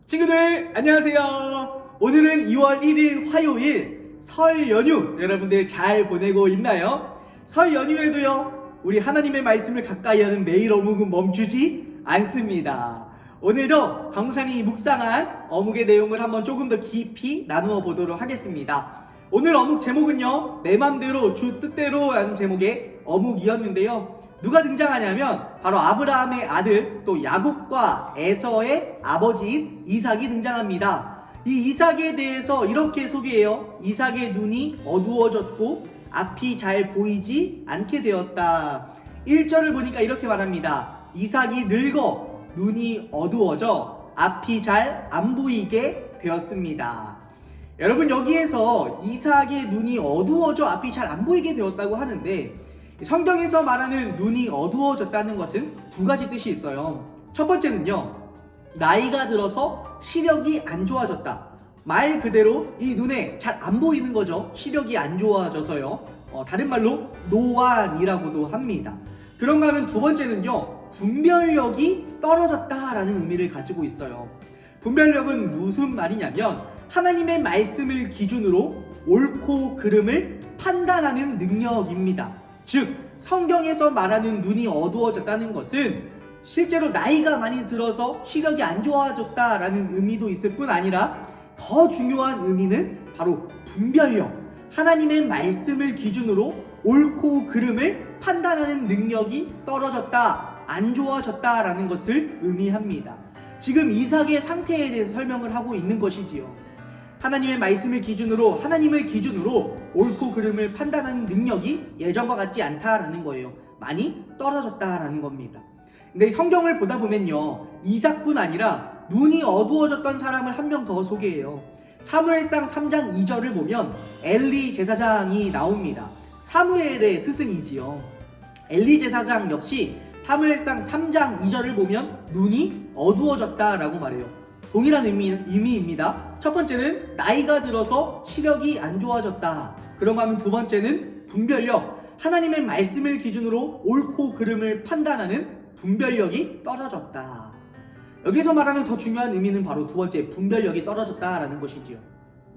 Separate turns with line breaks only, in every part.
친구들 안녕하세요. 오늘은 2월 1일 화요일 설 연휴 여러분들 잘 보내고 있나요? 설 연휴에도요 우리 하나님의 말씀을 가까이 하는 매일 어묵은 멈추지 않습니다. 오늘도 강산이 묵상한 어묵의 내용을 한번 조금 더 깊이 나누어 보도록 하겠습니다. 오늘 어묵 제목은요 내 맘대로 주 뜻대로 라는 제목의 어묵이었는데요, 누가 등장하냐면 바로 아브라함의 아들 또 야곱과 에서의 아버지인 이삭이 등장합니다. 이 이삭에 대해서 이렇게 소개해요. 이삭의 눈이 어두워졌고 앞이 잘 보이지 않게 되었다. 1절을 보니까 이렇게 말합니다. 이삭이 늙어 눈이 어두워져 앞이 잘 안 보이게 되었습니다. 여러분, 여기에서 이삭의 눈이 어두워져 앞이 잘 안 보이게 되었다고 하는데, 성경에서 말하는 눈이 어두워졌다는 것은 두 가지 뜻이 있어요. 첫 번째는요, 나이가 들어서 시력이 안 좋아졌다. 말 그대로 이 눈에 잘 안 보이는 거죠. 시력이 안 좋아져서요. 다른 말로 노안이라고도 합니다. 그런가 하면 두 번째는요, 분별력이 떨어졌다라는 의미를 가지고 있어요. 분별력은 무슨 말이냐면 하나님의 말씀을 기준으로 옳고 그름을 판단하는 능력입니다. 즉, 성경에서 말하는 눈이 어두워졌다는 것은 실제로 나이가 많이 들어서 시력이 안 좋아졌다라는 의미도 있을 뿐 아니라 더 중요한 의미는 바로 분별력, 하나님의 말씀을 기준으로 옳고 그름을 판단하는 능력이 떨어졌다, 안 좋아졌다라는 것을 의미합니다. 지금 이삭의 상태에 대해서 설명을 하고 있는 것이지요. 하나님의 말씀을 기준으로, 하나님을 기준으로 옳고 그름을 판단하는 능력이 예전과 같지 않다라는 거예요. 많이 떨어졌다라는 겁니다. 근데 성경을 보다 보면요, 이삭뿐 아니라 눈이 어두워졌던 사람을 한 명 더 소개해요. 사무엘상 3장 2절을 보면 엘리 제사장이 나옵니다. 사무엘의 스승이지요. 엘리 제사장 역시 사무엘상 3장 2절을 보면 눈이 어두워졌다라고 말해요. 동일한 의미입니다. 첫 번째는 나이가 들어서 시력이 안 좋아졌다. 그런가 하면 두 번째는 분별력, 하나님의 말씀을 기준으로 옳고 그름을 판단하는 분별력이 떨어졌다. 여기서 말하는 더 중요한 의미는 바로 두 번째, 분별력이 떨어졌다라는 것이지요.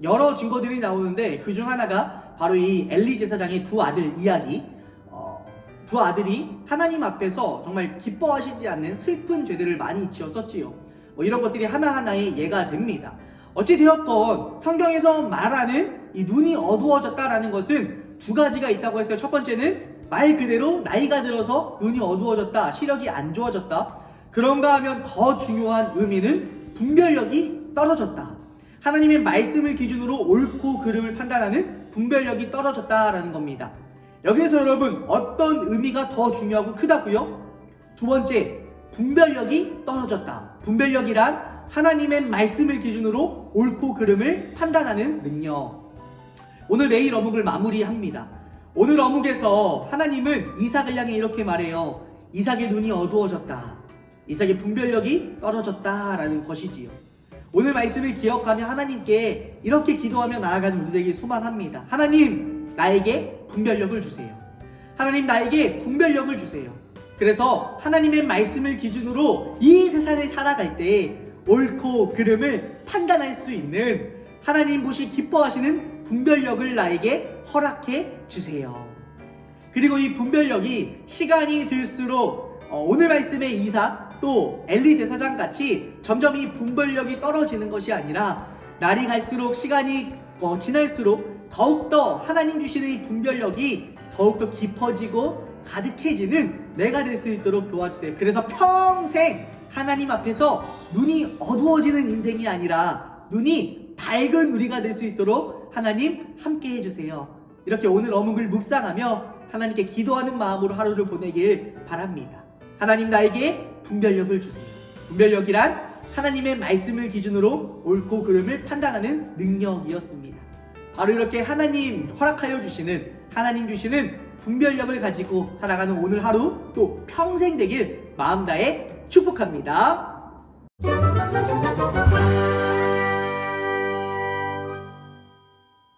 여러 증거들이 나오는데 그 중 하나가 바로 이 엘리 제사장의 두 아들 이야기. 두 아들이 하나님 앞에서 정말 기뻐하시지 않는 슬픈 죄들을 많이 지었었지요. 이런 것들이 하나하나의 예가 됩니다. 어찌되었건 성경에서 말하는 이 눈이 어두워졌다라는 것은 두 가지가 있다고 했어요. 첫 번째는 말 그대로 나이가 들어서 눈이 어두워졌다, 시력이 안 좋아졌다. 그런가 하면 더 중요한 의미는 분별력이 떨어졌다. 하나님의 말씀을 기준으로 옳고 그름을 판단하는 분별력이 떨어졌다라는 겁니다. 여기서 여러분, 어떤 의미가 더 중요하고 크다고요? 두 번째, 분별력이 떨어졌다. 분별력이란 하나님의 말씀을 기준으로 옳고 그름을 판단하는 능력. 오늘 내일 어묵을 마무리합니다. 오늘 어묵에서 하나님은 이삭을 향해 이렇게 말해요. 이삭의 눈이 어두워졌다. 이삭의 분별력이 떨어졌다라는 것이지요. 오늘 말씀을 기억하며 하나님께 이렇게 기도하며 나아가는 우리에게 소망합니다. 하나님, 나에게 분별력을 주세요. 하나님, 나에게 분별력을 주세요. 그래서 하나님의 말씀을 기준으로 이 세상을 살아갈 때 옳고 그름을 판단할 수 있는, 하나님 보시 기뻐하시는 분별력을 나에게 허락해 주세요. 그리고 이 분별력이 시간이 들수록 오늘 말씀의 이삭 또 엘리 제사장 같이 점점 이 분별력이 떨어지는 것이 아니라 날이 갈수록, 시간이 지날수록 더욱더 하나님 주시는 이 분별력이 더욱더 깊어지고 가득해지는 내가 될 수 있도록 도와주세요. 그래서 평생 하나님 앞에서 눈이 어두워지는 인생이 아니라 눈이 밝은 우리가 될 수 있도록 하나님 함께 해주세요. 이렇게 오늘 어묵을 묵상하며 하나님께 기도하는 마음으로 하루를 보내길 바랍니다. 하나님, 나에게 분별력을 주세요. 분별력이란 하나님의 말씀을 기준으로 옳고 그름을 판단하는 능력이었습니다. 바로 이렇게 하나님 허락하여 주시는, 하나님 주시는 분별력을 가지고 살아가는 오늘 하루 또 평생 되길 마음 다해 축복합니다.